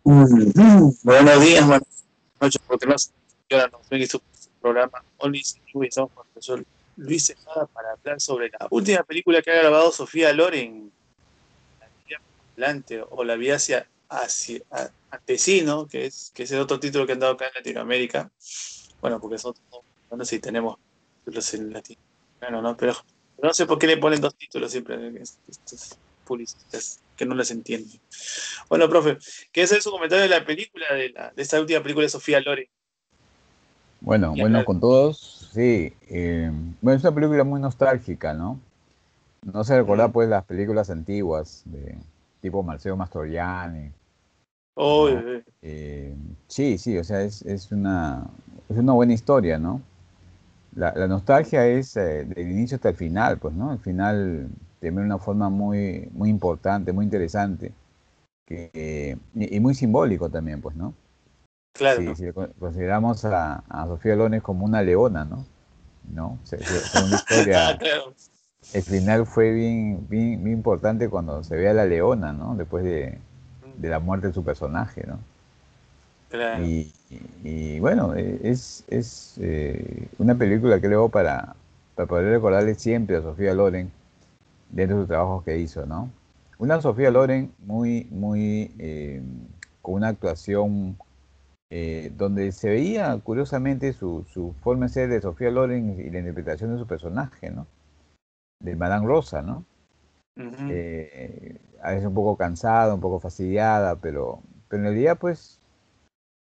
Buenos días, buenas noches, porque no sé qué hora nos ven en su programa Only Movie. Estamos con el profesor Luis Tejada para hablar sobre la última película que ha grabado Sofía Loren, La vida adelante o La vida ante sí, ¿no? Que es el otro título que han dado acá en Latinoamérica. Bueno, porque nosotros no sé si tenemos títulos en latinoamericano, ¿no? Pero no sé por qué le ponen dos títulos siempre a estos publicistas que no les entienden. Bueno, profe, ¿qué es su comentario de la película, de esta última película de Sofía Loren? Bueno, Ni bueno, hablar. con todos, sí. Bueno, es una película muy nostálgica, ¿no? No se recuerda Mm. pues las películas antiguas de tipo Marcelo Mastroianni, Oh, ¿no? Eh, sí, sí, o sea, es una buena historia, ¿no? La nostalgia es del inicio hasta el final, pues, ¿no? El final tiene una forma muy, muy importante, muy interesante, y muy simbólico también, pues, ¿no? Sí, claro. si consideramos a Sofía Loren como una leona, ¿no? ¿No? Según la Ah, historia, claro. el final fue bien, bien, bien importante cuando se ve a la leona, ¿no? Después de la muerte de su personaje, ¿no? Claro. Y bueno, es una película que luego para poder recordarle siempre a Sofía Loren dentro de los trabajos que hizo, ¿no? Una Sofía Mm, Loren muy, muy, con una actuación donde se veía curiosamente su forma de ser de Sofía Loren y la interpretación de su personaje, ¿no? De Madame Rosa, ¿no? ujú. A veces un poco cansada, un poco fastidiada, pero en realidad, pues,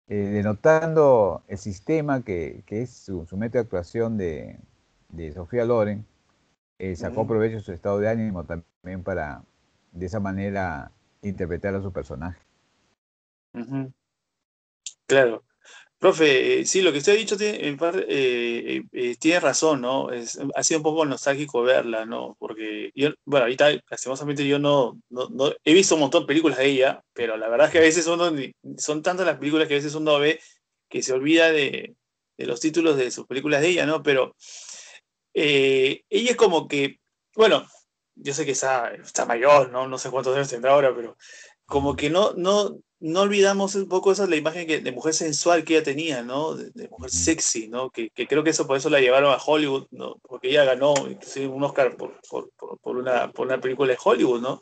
denotando el sistema que es su método de actuación de Sofía Loren, sacó Ujú, provecho de su estado de ánimo también para, de esa manera, interpretar a su personaje. ujú. Claro. Profe, sí, lo que usted ha dicho tiene, en parte, tiene razón, ¿no? Ha sido un poco nostálgico verla, ¿no? Porque yo, bueno, ahorita, lastimosamente, yo no he visto un montón de películas de ella, pero la verdad es que a veces son tantas las películas que a veces uno ve que se olvida de los títulos de sus películas de ella, ¿no? Pero ella es como que, bueno, yo sé que está mayor, ¿no? No sé cuántos años tendrá ahora, pero como que no olvidamos un poco esa la imagen de mujer sensual que ella tenía, ¿no? De mujer Ujú. sexy, ¿no? Que creo que eso por eso la llevaron a Hollywood, ¿no? Porque ella ganó inclusive un Oscar por una película de Hollywood, ¿no?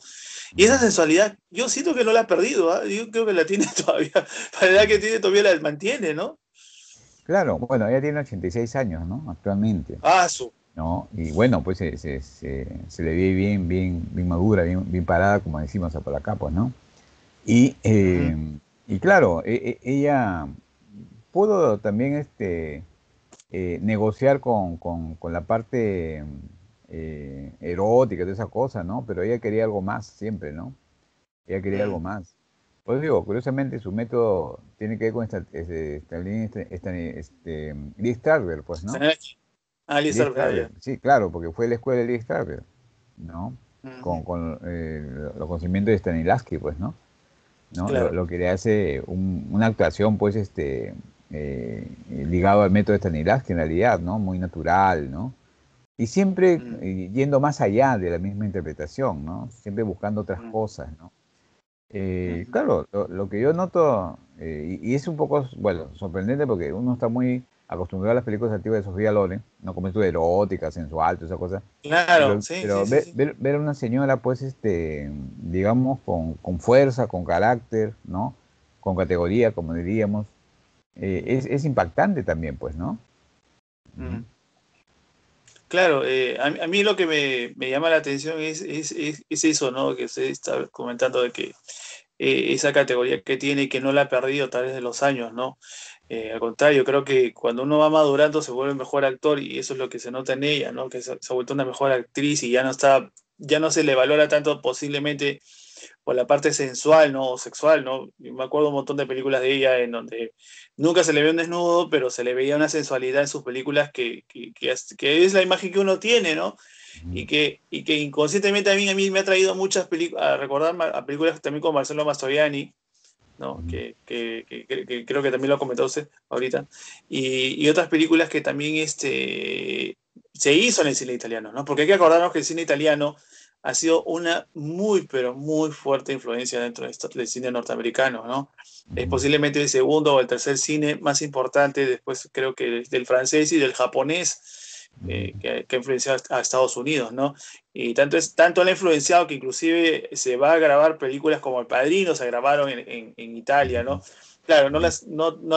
Y esa Ujú. sensualidad, yo siento que no la ha perdido, ¿ah? Yo creo que la tiene todavía, para la edad que tiene todavía la mantiene, ¿no? Claro, bueno, ella tiene 86 años, ¿no? Actualmente. Ah, su. ¿No? Y bueno, pues se le ve bien, bien, bien madura, bien, bien parada, como decimos por acá, pues, ¿no? Y, Ujú, y claro, ella pudo también negociar con la parte erótica de esa cosa, ¿no? Pero ella quería algo más siempre, ¿no? Ella quería algo mm. más. Pues digo, curiosamente su método tiene que ver con Lee Strasberg, pues, ¿no? Ah, Lee Lizard, Strasberg, ya. sí, claro, porque fue la escuela de Lee Strasberg, ¿no? Ujú, Con los conocimientos de Stanislavski, pues, ¿no? ¿No? claro. Lo que le hace una actuación, pues, ligado al método de Stanislavski en realidad, ¿no? Muy natural, ¿no? Y siempre Mm, yendo más allá de la misma interpretación, ¿no? Siempre buscando otras mm, cosas, ¿no? ujú, Claro, lo que yo noto, y es un poco, bueno, sorprendente porque uno está muy acostumbrado a las películas antiguas de Sofía Loren, no como esto de erótica, sensual, toda esa cosa, claro, sí, pero sí, sí, sí. ver a una señora, pues, digamos, con fuerza, con carácter, ¿no? Con categoría, como diríamos, es impactante también, pues, ¿no? Ujú. Mm. Claro, a mí lo que me llama la atención es eso, ¿no? Que usted está comentando de que esa categoría que tiene y que no la ha perdido a través de los años, ¿no? Al contrario, creo que cuando uno va madurando se vuelve mejor actor y eso es lo que se nota en ella, ¿no? Que se ha vuelto una mejor actriz y ya no se le valora tanto posiblemente por la parte sensual, ¿no? O sexual, ¿no? Yo me acuerdo un montón de películas de ella en donde nunca se le ve un desnudo, pero se le veía una sensualidad en sus películas que es la imagen que uno tiene, ¿no? Ujú. Y que inconscientemente a mí me ha traído muchas películas, a recordar a películas también con Marcelo Mastroianni, ¿no? Ujú. Que creo que también lo comentó usted ahorita, y otras películas que también se hizo en el cine italiano, ¿no? Porque hay que acordarnos que el cine italiano ha sido una muy, pero muy fuerte influencia dentro del cine norteamericano, ¿no? Es posiblemente el segundo o el tercer cine más importante, después creo que del francés y del japonés, que ha influenciado a Estados Unidos, ¿no? Y tanto le ha influenciado que inclusive se va a grabar películas como El Padrino, se grabaron en Italia, ¿no? Claro, no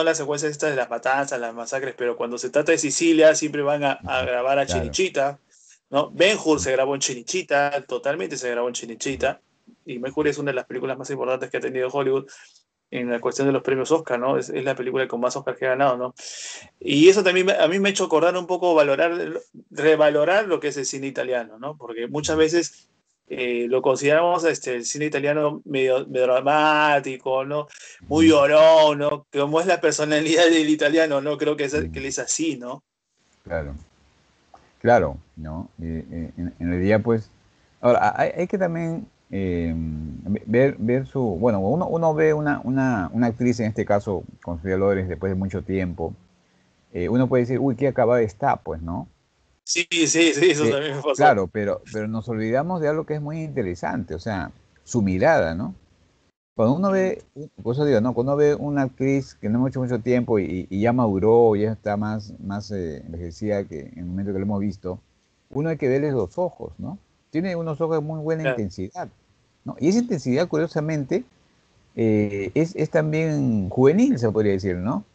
las secuencias estas de las matanzas, las masacres, pero cuando se trata de Sicilia siempre van a grabar a Claro. Chinichita, ¿no? Ben-Hur se grabó en Chinichita, totalmente se grabó en Chinichita, y Ben-Hur es una de las películas más importantes que ha tenido Hollywood en la cuestión de los premios Oscar, ¿no? Es la película con más Oscar que ha ganado, ¿no? Y eso también a mí me ha hecho acordar un poco, revalorar lo que es el cine italiano, ¿no? Porque muchas veces lo consideramos el cine italiano medio dramático, ¿no? Muy llorón, ¿no? Como es la personalidad del italiano, ¿no? Creo que él es así, ¿no? Claro, claro, ¿no? En realidad, pues, ahora, hay que también ver su, bueno, uno ve una actriz, en este caso, con Sofía Loren, después de mucho tiempo, uno puede decir, uy, qué acabada está, pues, ¿no? Sí, sí, sí, eso también me pasó. Claro, pero nos olvidamos de algo que es muy interesante, o sea, su mirada, ¿no? Cuando uno ve, por eso digo, ¿no? Cuando uno ve una actriz que no hemos hecho mucho tiempo y ya maduró, ya está más envejecida que en el momento que lo hemos visto, uno hay que verles los ojos, ¿no? Tiene unos ojos de muy buena Claro, intensidad, ¿no? Y esa intensidad, curiosamente, es también juvenil, se podría decir, ¿no?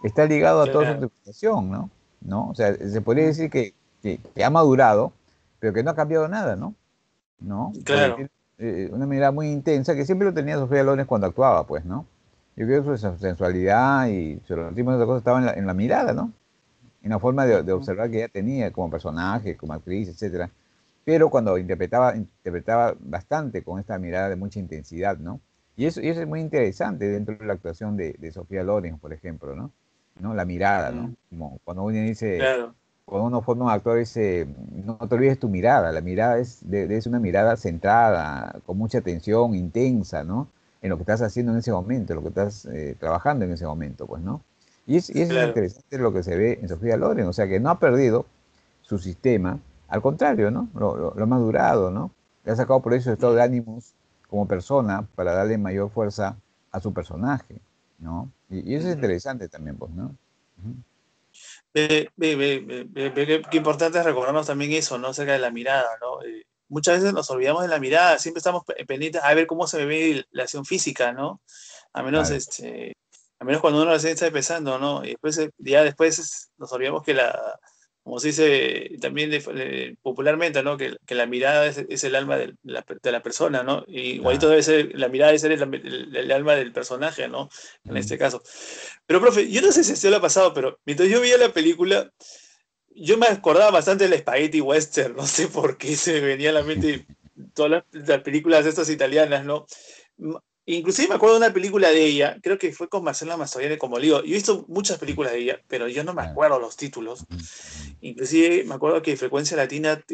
Está ligado a toda su claro. interpretación, ¿no? ¿No? O sea, se podría decir que ha madurado, pero que no ha cambiado nada, ¿no? ¿No? Porque Claro, tiene una mirada muy intensa que siempre lo tenía Sofía Loren cuando actuaba, pues, ¿no? Yo creo que su sensualidad y su erotismo y otras cosas estaban en la mirada, ¿no? En la forma de observar que ella tenía como personaje, como actriz, etcétera. Pero cuando interpretaba bastante con esta mirada de mucha intensidad, ¿no? Y eso es muy interesante dentro de la actuación de Sofía Loren, por ejemplo, ¿no? ¿No? La mirada, ¿no? Como cuando uno dice, claro. cuando uno forma un actor, dice, no te olvides tu mirada, la mirada es una mirada centrada, con mucha atención, intensa, ¿no? En lo que estás haciendo en ese momento, en lo que estás trabajando en ese momento, pues, ¿no? Y eso es Claro. interesante lo que se ve en Sofía Loren, o sea que no ha perdido su sistema, al contrario, ¿no? Lo ha madurado, ¿no? Le ha sacado por eso su estado de ánimos como persona para darle mayor fuerza a su personaje, ¿no? Y eso es interesante también, pues, ¿no? Ujú. Qué importante es recordarnos también eso, ¿no? Acerca de la mirada, ¿no? Muchas veces nos olvidamos de la mirada, siempre estamos pendientes a ver cómo se ve la acción física, ¿no? A menos, Claro. a menos cuando uno recién está empezando, ¿no? Y después, ya después nos olvidamos que como se dice también popularmente, ¿no? Que la mirada es el alma de la persona, ¿no? Y igualito Claro. debe ser, la mirada debe ser el alma del personaje, ¿no? En Ujú. este caso. Pero, profe, yo no sé si se lo ha pasado, pero mientras yo veía la película, yo me acordaba bastante del Spaghetti Western, no sé por qué se me venía a la mente todas las películas estas italianas, ¿no? Inclusive me acuerdo de una película de ella, creo que fue con Marcela Mastroianni como digo, yo he visto muchas películas de ella, pero yo no me Claro. acuerdo los títulos. Ujú, ujú. Inclusive me acuerdo que Frecuencia Latina,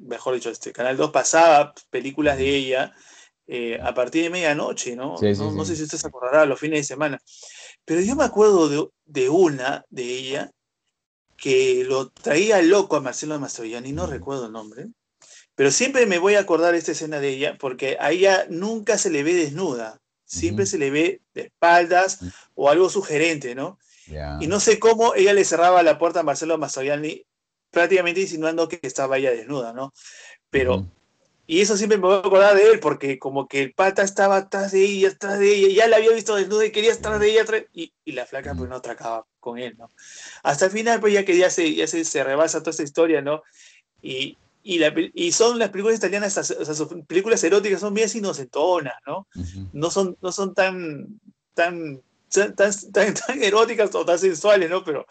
mejor dicho, Canal 2 pasaba películas Ujú. de ella a partir de medianoche, ¿no? Sí, sí, No sé sí. si usted se Sí. acordará, los fines de semana. Pero yo me Ujú. acuerdo de una de ella que lo traía loco a Marcelo Mastroianni, no Ujú. recuerdo el nombre, pero siempre me voy a acordar esta escena de ella porque a ella nunca se le ve desnuda, siempre Ujú. se le ve de espaldas Ujú. o algo sugerente, ¿no? Y Ya. no sé cómo ella le cerraba la puerta a Marcelo Mastroianni, prácticamente insinuando que estaba ella desnuda, ¿no? Ujú. Pero y eso siempre me voy a acordar de él, porque como que el pata estaba atrás de ella, ya la había visto desnuda y quería estar Sí. de ella atrás, y la flaca Ujú. pues no atracaba con él, ¿no? Hasta el final pues ya que se rebasa toda esta historia, ¿no? Y son las películas italianas, o sea, sus películas eróticas son bien inocentonas, ¿no? Ujú. No son tan, tan eróticas o tan sensuales, ¿no? Pero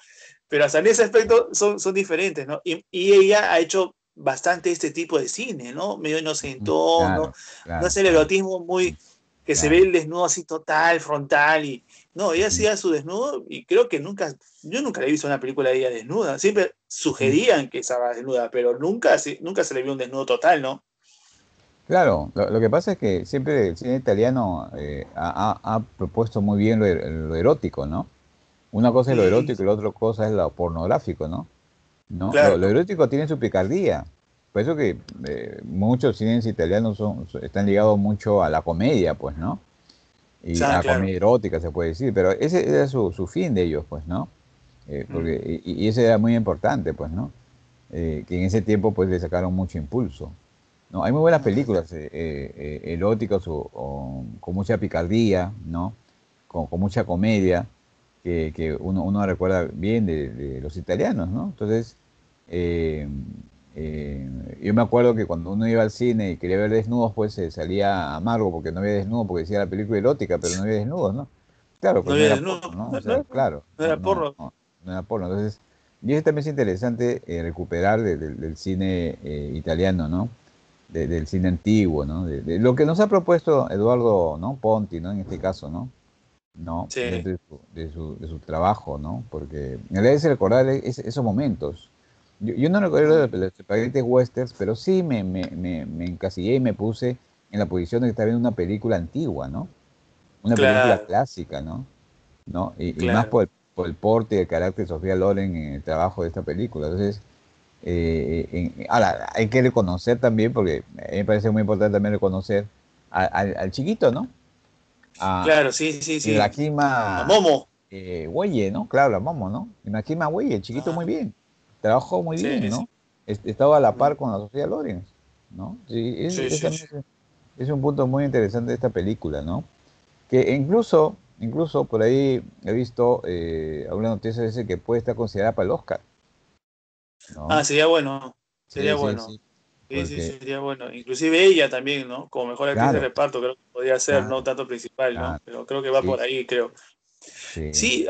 hasta en ese aspecto son diferentes, ¿no? Y ella ha hecho bastante este tipo de cine, ¿no? Medio Ujú. inocentón, ¿no? Claro, No claro, es el claro. erotismo muy que se ve Claro. el desnudo así total, frontal, y no, ella Ujú. hacía su desnudo y creo que yo nunca le he visto una película de ella desnuda, siempre Ujú. sugerían que estaba desnuda, pero nunca se le vio un desnudo total, ¿no? Claro, lo que pasa es que siempre el cine italiano ha propuesto muy bien lo erótico, ¿no? Una cosa es lo erótico y la otra cosa es lo pornográfico, ¿no? ¿No? Lo Claro, erótico tiene su picardía, Por eso que muchos cines italianos están ligados mucho a la comedia, pues, ¿no? Y a Ya, la claro. comedia erótica, se puede decir, pero ese era su fin de ellos, pues, ¿no? Mm, Y eso era muy importante, pues, ¿no? Que en ese tiempo, pues, le sacaron mucho impulso. ¿No? Hay muy buenas mm, películas eróticas o con mucha picardía, ¿no? Con mucha comedia, que uno recuerda bien de los italianos, ¿no? Entonces, eh, yo me acuerdo que cuando uno iba al cine y quería ver desnudos, pues se salía amargo porque no había desnudos, porque decía la película erótica, pero no había desnudos, ¿no? Claro, no pues no había era desnudo. porno, ¿no? No, O sea, claro, no era porno. no era porno. Entonces, y eso también es interesante recuperar del cine italiano, ¿no? Del cine antiguo, ¿no? De lo que nos ha propuesto Eduardo, ¿no? Ponti, ¿no? En este caso, ¿no? ¿No? Sí, Dentro de su trabajo, ¿no? Porque me agradece recordar esos momentos. Yo no recuerdo mm, de los espaguetis westerns, pero sí me encasillé y me puse en la posición de que estaba viendo una película antigua, ¿no? Una película claro, clásica, ¿no? ¿No? Y más claro. por el porte y el carácter de Sofía Loren en el trabajo de esta película. Entonces, ahora, hay que reconocer también, porque a mí me parece muy importante también reconocer al chiquito, ¿no? A Claro, sí, sí, sí. A Ibrahima Momo. Güelle, ¿no? Claro, la Momo, ¿no? Ibrahima Güelle, el chiquito muy Ajá, bien. Trabajó muy bien, sí, sí. ¿no? Estaba a la Mm, par con la Sofía Loren, ¿no? Sí, sí, es, sí, también sí. es un punto muy interesante de esta película, ¿no? Que incluso por ahí he visto alguna noticia dice que puede estar considerada para el Oscar, Ah, ¿no? sería bueno. Sería Sí, sí, bueno. sí, Sí, sí, porque, sería bueno. Inclusive ella también, ¿no? Como mejor actriz de claro, reparto, creo que podría ser, no claro, tanto principal, ¿no? claro, Pero creo que va sí, por ahí, creo. sí, Sí,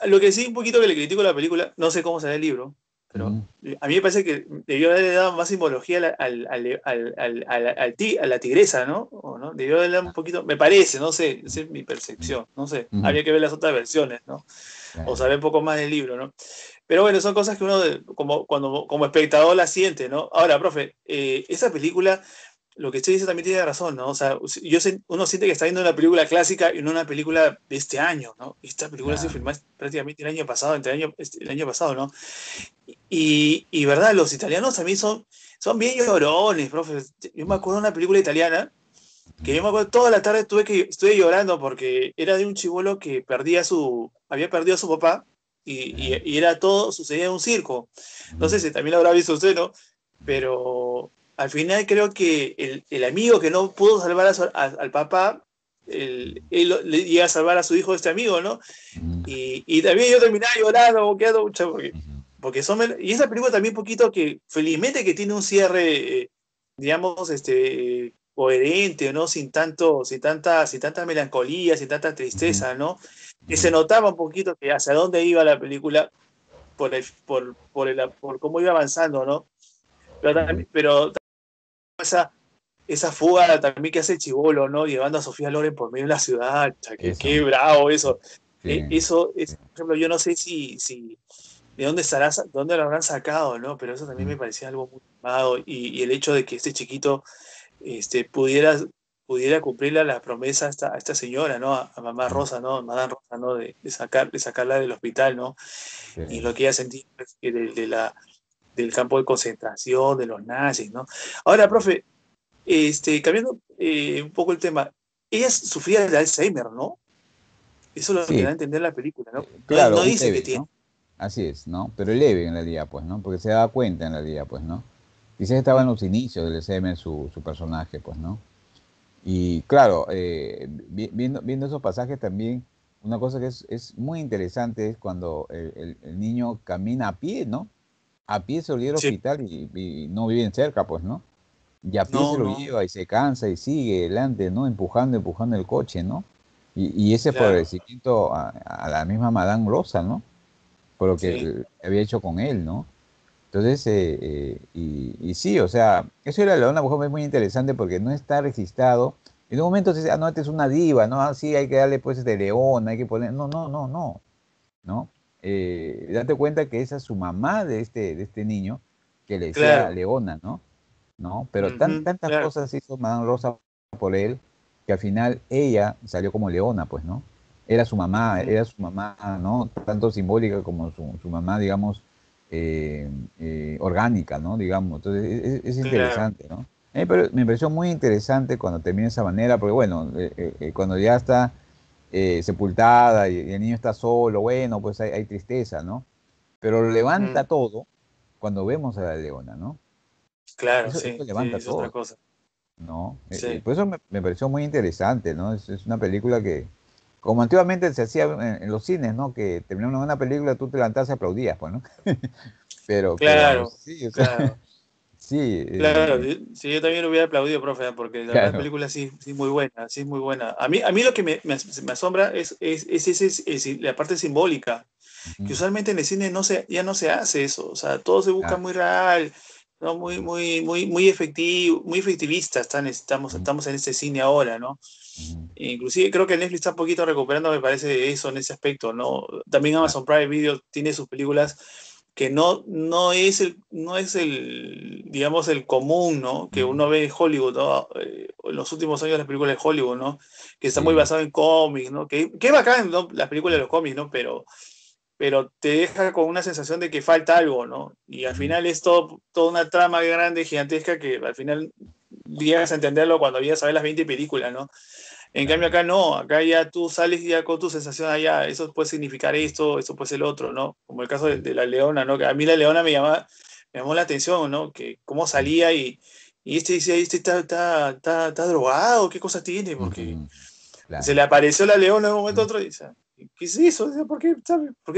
lo que sí un poquito que le critico a la película, no sé cómo será el libro, pero ujú, a mí me parece que debió haberle dado más simbología a la tigresa, ¿no? ¿O no? Debió haberle dado un ah, poquito, me parece, no sé, esa es mi percepción, no sé, ujú, habría que ver las otras versiones, ¿no? O claro, saber un poco más del libro, ¿no? Pero bueno, son cosas que uno como espectador la siente, ¿no? Ahora, profe, esa película lo que usted dice también tiene razón, ¿no? O sea, uno siente que está viendo una película clásica y no una película de este año, ¿no? Esta película se claro, filmó prácticamente el año pasado, el año pasado, ¿no? Y verdad, los italianos también son bien llorones, profe. Yo me acuerdo de una película italiana que yo me acuerdo toda la tarde estuve llorando porque era de un chibolo que había perdido a su papá claro, y era todo, sucedía en un circo. No sé ujú, si también lo habrá visto usted, ¿no? Pero al final creo que el amigo que no pudo salvar al papá, le llega a salvar a su hijo de este amigo, ¿no? ujú, Y también yo terminaba llorando, boqueando, mucho, ujú, porque y esa película también un poquito que, felizmente que tiene un cierre, digamos, coherente, ¿no? Sin tanta melancolía, sin tanta ujú, tristeza, ¿no? Que ujú, se notaba un poquito que hacia dónde iba la película por cómo iba avanzando, ¿no? ujú. Pero esa, esa fuga también que hace el chibolo, ¿no? Llevando a Sofía Loren por medio de la ciudad, cha, qué Eso, bravo eso. sí, Eso sí, es, por ejemplo, yo no sé si de dónde dónde lo habrán sacado, ¿no? Pero eso también ujú, me parecía algo muy amado. Y el hecho de que este chiquito pudiera cumplirle la promesa a esta señora, ¿no? A mamá ujú, Rosa, ¿no? A Madame Rosa, ¿no? De sacarla del hospital, ¿no? sí, Y lo que ella sentía pues, que del campo de concentración, de los nazis, ¿no? Ahora, profe, cambiando un poco el tema, ella sufría de Alzheimer, ¿no? Eso es lo que da sí, a entender la película, ¿no? No, claro, no un dice que leve, tiene. ¿no? Así es, ¿no? Pero leve en realidad, pues, ¿no? Porque se daba cuenta en realidad, pues, ¿no? Quizás estaba en Mm, los inicios del SM su personaje, pues, ¿no? Y claro, viendo esos pasajes también, una cosa que es muy interesante es cuando el niño camina a pie, ¿no? A pie se lo lleva al sí, hospital y no viven cerca, pues, ¿no? Y a pie se no, lo no, lleva y se cansa y sigue adelante, ¿no? Empujando el coche, ¿no? Y ese claro, favorecimiento a la misma Madame Rosa, ¿no? Por lo que sí, había hecho con él, ¿no? Entonces, y sí, o sea, eso era una mujer muy interesante porque no está registrado. En un momento se dice, ah, no, esta es una diva, ¿no? Ah, sí, hay que darle pues de león, hay que poner. No, no, no, no, ¿no? Date cuenta que esa es su mamá de este niño, que le decía claro, Leona, ¿no? ¿No? Pero ujú, tantas claro, cosas hizo Madame Rosa por él, que al final ella salió como Leona, pues, ¿no? ujú, Era su mamá, ¿no? Tanto simbólica como su mamá, digamos, orgánica, ¿no? Digamos, entonces es Claro. interesante, ¿no? Pero me pareció muy interesante cuando termina de esa manera, porque bueno, cuando ya está sepultada y el niño está solo, bueno, pues hay tristeza, ¿no? Pero lo levanta Ujú. todo cuando vemos a la leona, ¿no? Claro, Eso sí, sí, levanta es otra todo, cosa. ¿no? Sí. Por eso me pareció muy interesante, ¿no? Es una película que, como antiguamente se hacía en los cines, ¿no? Que terminando una película, tú te levantabas y aplaudías, pues, ¿no? Pero Claro, sí, o sea, claro. sí, Claro, sí, yo también lo hubiera aplaudido, profe, porque la verdad la claro. película sí, sí muy buena, sí es muy buena. A mí lo que me asombra es la parte simbólica, que Ujú, usualmente en el cine ya no se hace eso, o sea, todo se busca claro, muy real, ¿no? ujú, Muy efectivo, muy efectivista ujú, estamos en este cine ahora, ¿no? ujú, Inclusive creo que Netflix está un poquito recuperando, me parece, eso en ese aspecto, ¿no? También claro, Amazon Prime Video tiene sus películas que no es el, digamos, el común, ¿no? Que ujú, uno ve en Hollywood, ¿no? En los últimos años las películas de Hollywood, ¿no? Que está muy sí, basado en cómics, ¿no? Que bacán, ¿no? Las películas de los cómics, ¿no? Pero te deja con una sensación de que falta algo, ¿no? Y al ujú, final es toda una trama grande, gigantesca, que al final llegas a entenderlo cuando vienes a ver las 20 películas, ¿no? En cambio claro, acá no, acá ya tú sales ya con tu sensación allá, eso puede significar esto, eso puede ser lo otro, ¿no? Como el caso de, sí, de la leona, ¿no? Que a mí la leona me llamó la atención, ¿no? Que cómo ujú, salía y este decía, este está drogado, ¿qué cosas tiene? Porque ujú, se claro, le apareció la leona de un momento a ujú, otro y dice, ¿qué es eso? O sea, ¿por qué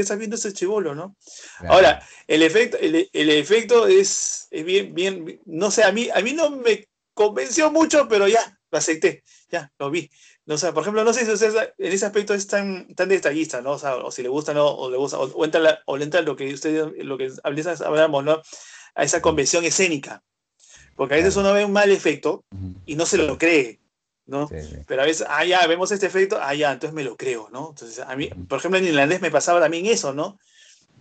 está viendo ese chibolo, no? claro, Ahora, el efecto es bien, no sé, a mí no me convenció mucho, pero ya, lo acepté, ya, lo vi. No, o sea, por ejemplo, no sé si usted en ese aspecto es tan detallista, ¿no? O sea, o si le gusta, ¿no? O le gusta, o entra, o le entra lo que hablamos, ¿no? A esa ujú, convención escénica. Porque a veces claro, uno ve un mal efecto ujú, y no se lo cree, ¿no? sí, sí, Pero a veces, ya, vemos este efecto, ya, entonces me lo creo, ¿no? Entonces, a mí, ujú, por ejemplo, en irlandés me pasaba también eso, ¿no?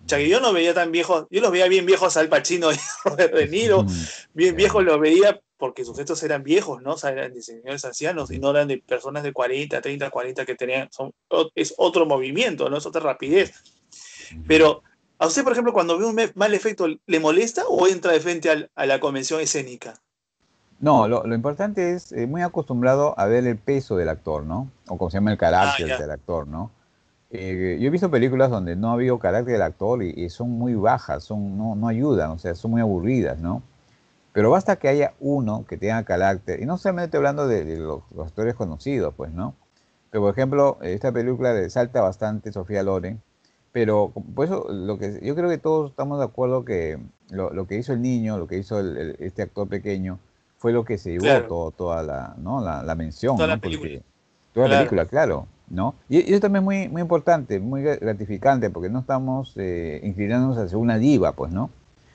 O sea, que yo no veía tan viejos, yo los veía bien viejos Al Pacino y Robert De Niro, ujú, bien viejos claro, los veía porque sus gestos eran viejos, ¿no? O sea, eran de señores ancianos y ujú, no eran de personas de 40, 30, 40 que tenían, es otro movimiento, ¿no? Es otra rapidez. ujú. Pero, ¿a usted, por ejemplo, cuando ve un mal efecto, le molesta o entra de frente a la convención escénica? No, lo importante es muy acostumbrado a ver el peso del actor, ¿no? O como se llama el Ah, carácter ya. del actor, ¿no? Yo he visto películas donde no ha habido carácter del actor y son muy bajas, no ayudan, o sea, son muy aburridas, ¿no? Pero basta que haya uno que tenga carácter, y no solamente estoy hablando de los actores conocidos, pues, ¿no? Pero, por ejemplo, esta película le salta bastante Sofía Loren, pero por eso yo creo que todos estamos de acuerdo que lo que hizo el niño, lo que hizo este actor pequeño, fue lo que se llevó Claro, toda la, ¿no? la mención, toda la ¿no? película. Porque toda la Claro, película, claro, ¿no? Y eso también es muy, muy importante, muy gratificante, porque no estamos inclinándonos hacia una diva, pues, ¿no?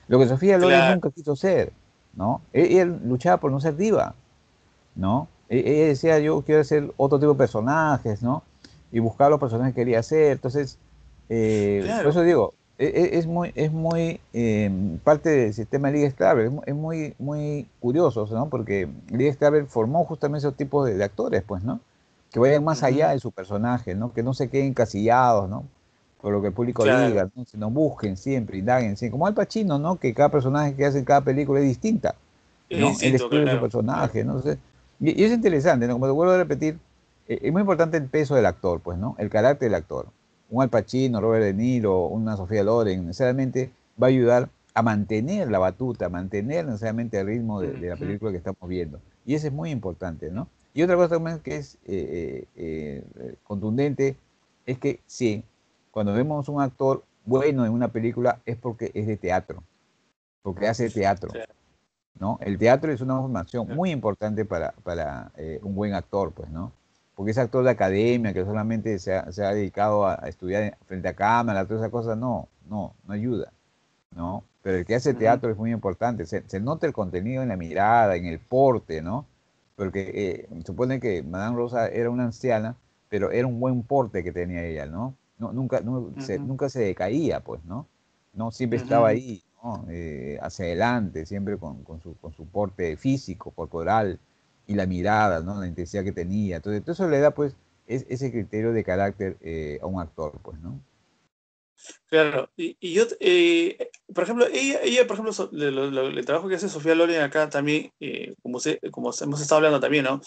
Lo que Sofía Loren claro. nunca quiso ser, ¿no? Ella luchaba por no ser diva, ¿no? Ella decía, yo quiero hacer otro tipo de personajes, ¿no? Y buscar los personajes que quería hacer. Entonces, por Claro, eso digo, es muy parte del sistema de Liga Scrabble, es muy, muy curioso, ¿no? Porque Liga Scrabble formó justamente esos tipos de actores, pues, ¿no? Que vayan más ujú, allá de su personaje, ¿no? Que no se queden encasillados, ¿no? Por lo que el público claro, diga, ¿no? Sino busquen siempre, indaguen siempre. Como Al Pacino, ¿no? Que cada personaje que hace en cada película es distinta, es ¿no? Él distinto, escribe su claro, claro. personaje, ¿no? Entonces, y es interesante, ¿no? Como te vuelvo a repetir, es muy importante el peso del actor, pues, ¿no? El carácter del actor. Un Al Pacino, Robert De Niro, una Sofía Loren, necesariamente va a ayudar a mantener la batuta, a mantener necesariamente el ritmo de la Ujú, película que estamos viendo. Y eso es muy importante, ¿no? Y otra cosa también que es contundente es que sí, cuando vemos un actor bueno en una película es porque es de teatro, porque hace teatro, claro, ¿no? El teatro es una formación claro. muy importante para un buen actor, pues, ¿no? Porque ese actor de academia que solamente se ha dedicado a estudiar frente a cámara, todas esas cosas, no ayuda, ¿no? Pero el que hace Ujú, teatro es muy importante, se nota el contenido en la mirada, en el porte, ¿no? Porque supone que Madame Rosa era una anciana, pero era un buen porte que tenía ella, ¿no? ujú, Nunca se decaía, pues, ¿no? No, siempre estaba ujú. ahí, ¿no? Hacia adelante, siempre con su porte físico, corporal y la mirada, ¿no? La intensidad que tenía. Entonces, todo eso le da, pues, ese criterio de carácter a un actor, pues, ¿no? Claro, y yo, por ejemplo, por ejemplo, el trabajo que hace Sofía Loren acá también, como hemos estado hablando también, ¿no?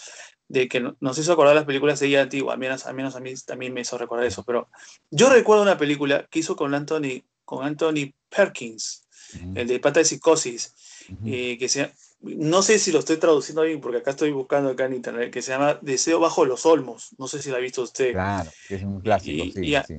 De que nos hizo acordar las películas de ella antigua, al menos a mí también me hizo recordar eso, pero yo recuerdo una película que hizo con Anthony Perkins, Ujú, el de Pata de Psicosis, ujú. que no sé si lo estoy traduciendo bien, porque acá estoy buscando acá en internet, que se llama Deseo bajo los olmos, no sé si la ha visto usted. Claro, que es un clásico, sí, sí.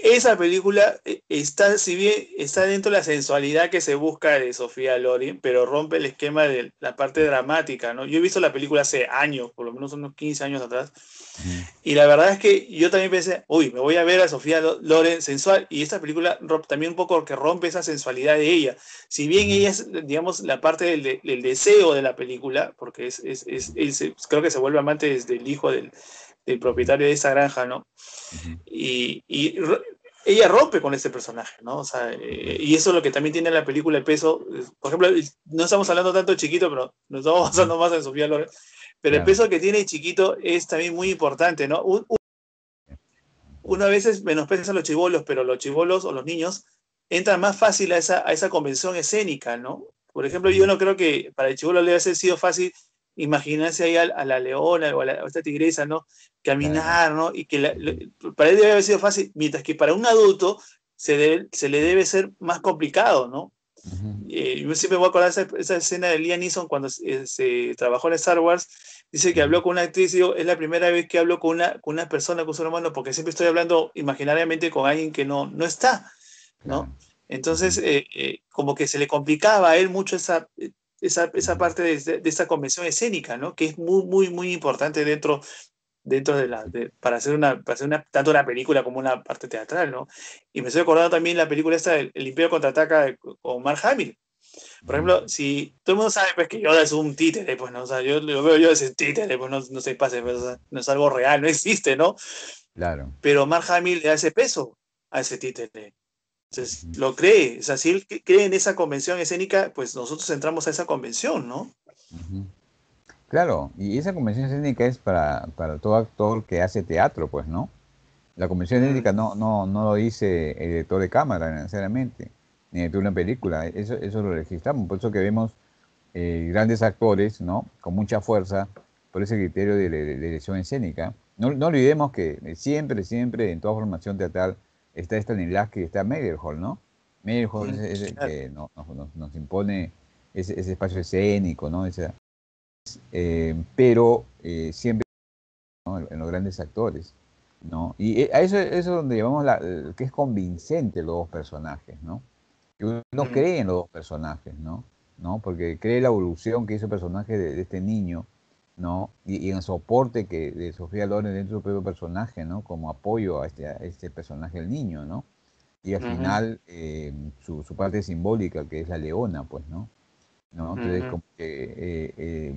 Esa película está, si bien está dentro de la sensualidad que se busca de Sofía Loren, pero rompe el esquema de la parte dramática, ¿no? Yo he visto la película hace años, por lo menos unos 15 años atrás, Ujú, y la verdad es que yo también pensé, uy, me voy a ver a Sofía Loren sensual, y esta película también un poco que rompe esa sensualidad de ella. Si bien ujú, ella es, digamos, la parte del deseo de la película, porque creo que se vuelve amante desde el hijo del ujú, propietario de esa granja, ¿no? ujú, Ella rompe con ese personaje, ¿no? O sea, ujú. y eso es lo que también tiene la película el peso. Por ejemplo, no estamos hablando tanto de Chiquito, pero nos estamos Ujú. basando más en Sofía Loren. Pero el Claro. peso que tiene Chiquito es también muy importante, ¿no? Uno a veces menosprecia a los chibolos, pero los chibolos o los niños entran más fácil a esa convención escénica, ¿no? Por ejemplo, yo Ujú. no creo que para el chibolo le haya sido fácil imaginarse ahí a la leona o a esta tigresa, ¿no? Claro. Caminar, ¿no? Y que Ujú, para él debe haber sido fácil, mientras que para un adulto se le debe ser más complicado, ¿no? ujú. Yo siempre voy a acordar esa escena de Liam Neeson cuando se trabajó en Star Wars. Dice que Ujú. habló con una actriz y digo, es la primera vez que hablo con una persona, con un ser humano, porque siempre estoy hablando imaginariamente con alguien que no está, Claro. ¿no? Entonces, Ujú, como que se le complicaba a él mucho esa ujú. parte de esta convención escénica, ¿no? Que es muy, muy, muy importante dentro para hacer tanto una película como una parte teatral, ¿no? Y me estoy acordando también la película esta, El Imperio Contraataca con Mark Hamill. Por Ujú. ejemplo, si todo el mundo sabe pues, que Yoda es un títere, pues, ¿no? O sea, yo lo veo yo ese títere, pues no se pase, pues, o sea, no es algo real, no existe, ¿no? Claro. Pero Mark Hamill le da ese peso a ese títere. Entonces, Ujú, lo cree. O sea, si él cree en esa convención escénica, pues nosotros entramos a esa convención, ¿no? ujú. Claro, y esa convención escénica es para todo actor que hace teatro, pues, ¿no? La convención Mm, escénica no lo dice el director de cámara necesariamente, ni el director de una película, eso lo registramos, por eso que vemos grandes actores, ¿no? Con mucha fuerza, por ese criterio de dirección escénica. No olvidemos que siempre, en toda formación teatral, está Stanislavski y está Meyerhold, ¿no? Meyerhold mm, es el claro. que nos impone ese espacio escénico, ¿no? Pero siempre, ¿no? En los grandes actores, ¿no? Y a eso es donde llevamos que es convincente los dos personajes, ¿no? Que uno Mm, cree en los dos personajes, ¿no? ¿No? Porque cree la evolución que hizo el personaje de este niño, ¿no? Y en el soporte que de Sofía Loren dentro de su propio personaje, ¿no? Como apoyo a este personaje, el niño, ¿no? Y al ujú, final su parte simbólica, que es la leona, pues, ¿no? ¿No? Entonces, ujú, como que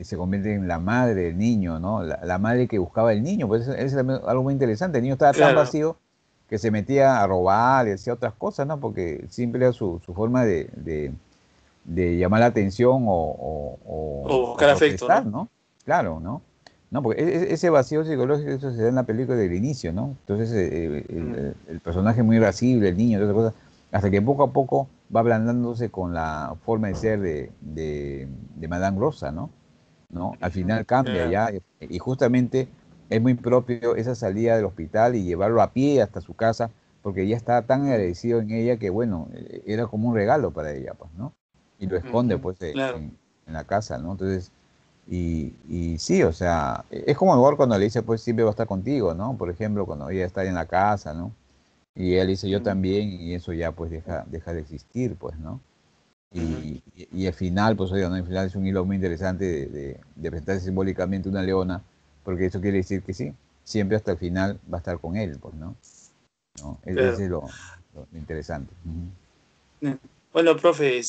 se convierte en la madre del niño, ¿no? La madre que buscaba el niño, pues es también algo muy interesante. El niño estaba tan claro. vacío que se metía a robar y hacía otras cosas, ¿no? Porque siempre era su forma de llamar la atención O o buscar afecto, protestar, ¿no? ¿no? Claro, ¿no? No, porque ese vacío psicológico, eso se da en la película del inicio, ¿no? Entonces, Mm, el personaje muy irascible, el niño, todas esas cosas, hasta que poco a poco va ablandándose con la forma de ser de Madame Rosa, ¿no? ¿No? Al ujú, final cambia claro. ya, y justamente es muy propio esa salida del hospital y llevarlo a pie hasta su casa, porque ya estaba tan Mm, agradecido en ella que, bueno, era como un regalo para ella, pues, ¿no? Y lo esconde, ujú, pues, claro. en la casa, ¿no? Entonces, y sí, o sea, es como igual cuando le dice, pues, siempre va a estar contigo, ¿no? Por ejemplo, cuando ella está en la casa, ¿no? Y él dice, yo Mm, también, y eso ya, pues, deja de existir, pues, ¿no? ujú, Y al final, pues oiga, ¿no? Al final es un hilo muy interesante de presentarse simbólicamente una leona, porque eso quiere decir que sí, siempre hasta el final va a estar con él, pues, ¿no? ¿No? Ese claro. es lo interesante. Ujú. Mm. Bueno, profe,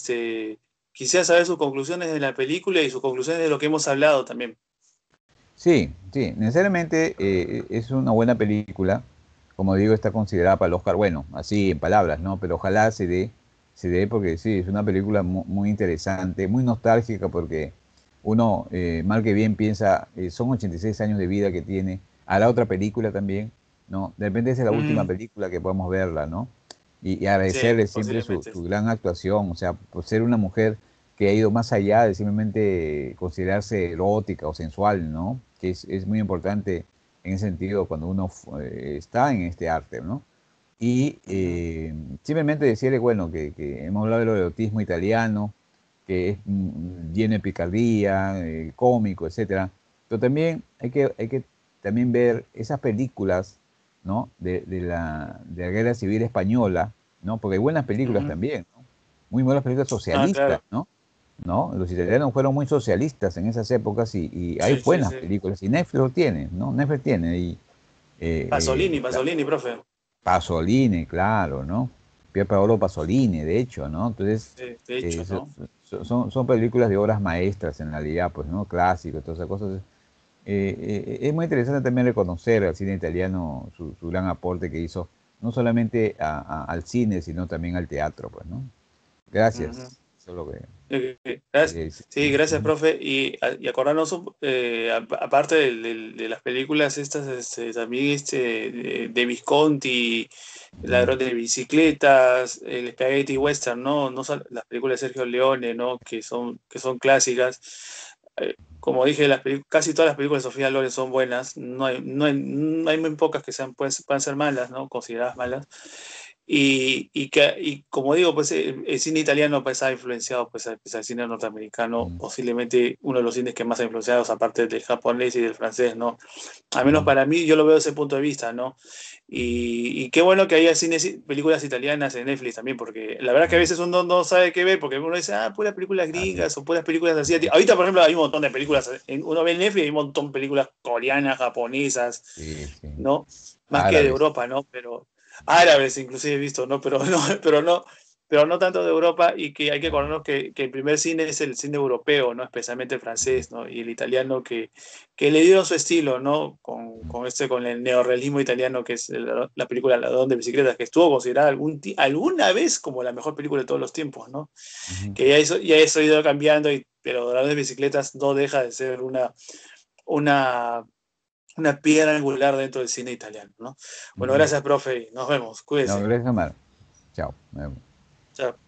quisiera saber sus conclusiones de la película y sus conclusiones de lo que hemos hablado también. Sí, sí, necesariamente es una buena película, como digo, está considerada para el Oscar, bueno, así en palabras, ¿no? Pero ojalá se dé porque sí, es una película muy interesante, muy nostálgica porque uno, mal que bien, piensa, son 86 años de vida que tiene, a la otra película también, ¿no? De repente esa es la última Mm, película que podemos verla, ¿no? Y sí, agradecerle siempre posiblemente. su gran actuación, o sea, por ser una mujer que ha ido más allá de simplemente considerarse erótica o sensual, ¿no? Que es muy importante en ese sentido cuando uno está en este arte, ¿no? Y Ujú. simplemente decirle, bueno, que hemos hablado del erotismo italiano, que es lleno de picardía, cómico, etcétera. Pero también hay que también ver esas películas, ¿no? De la Guerra Civil Española, ¿no? Porque hay buenas películas Ujú. también, ¿no? Muy buenas películas Ah, socialistas, claro. ¿no? ¿No? Los italianos fueron muy socialistas en esas épocas y hay Sí, sí, buenas sí. películas. Y Netflix lo tiene, ¿no? Netflix tiene. Y, Pasolini, Pasolini, profe. Pasolini, claro, ¿no? Pier Paolo Pasolini, de hecho, ¿no? Entonces, Sí, de hecho, ¿no? son películas de obras maestras en realidad, pues, ¿no? Clásicos, todas esas cosas. Es muy interesante también reconocer al cine italiano su gran aporte que hizo, no solamente al cine, sino también al teatro, pues, ¿no? Ujú. Gracias. Eso es lo que quería decir, Sí, ¿no? gracias, Ujú. profe. Y acordarnos, aparte de las películas estas, también de Visconti, El Ujú. ladrón de bicicletas, el Spaghetti Western, ¿no? No son las películas de Sergio Leone, ¿no? Que son clásicas. Como dije, casi todas las películas de Sofía Loren son buenas. No hay muy pocas que puedan ser malas, ¿no? Consideradas malas. Y como digo, pues el cine italiano pues, ha influenciado pues, al cine norteamericano, Ujú. posiblemente uno de los cines que más ha influenciado, aparte del japonés y del francés, ¿no? Al menos Ujú. para mí, yo lo veo desde ese punto de vista, ¿no? Y qué bueno que haya películas italianas en Netflix también, porque la verdad que a Ujú. veces uno no sabe qué ver, porque uno dice, puras películas Así es. gringas o puras películas asiáticas. Ahorita, por ejemplo, hay un montón de películas, uno ve en Netflix y hay un montón de películas coreanas, japonesas, Sí, sí. ¿no? Más que de Árabes. Europa, ¿no? Pero árabes inclusive he visto, ¿no? Pero no tanto de Europa y que hay que Claro. acordarnos que el primer cine es el cine europeo, ¿no? Especialmente el francés, ¿no? Y el italiano que le dieron su estilo, ¿no? Con el neorrealismo italiano, que es la película Ladrón de bicicletas, que estuvo considerada alguna vez como la mejor película de todos los tiempos, ¿no? Ujú. Que ya eso ha ido cambiando, pero Ladrón de bicicletas no deja de ser una, una piedra angular dentro del cine italiano, ¿no? Bueno, Ujú. gracias, profe, y nos vemos, No, cuídese. gracias, Omar. Chao. Nos vemos. Chao.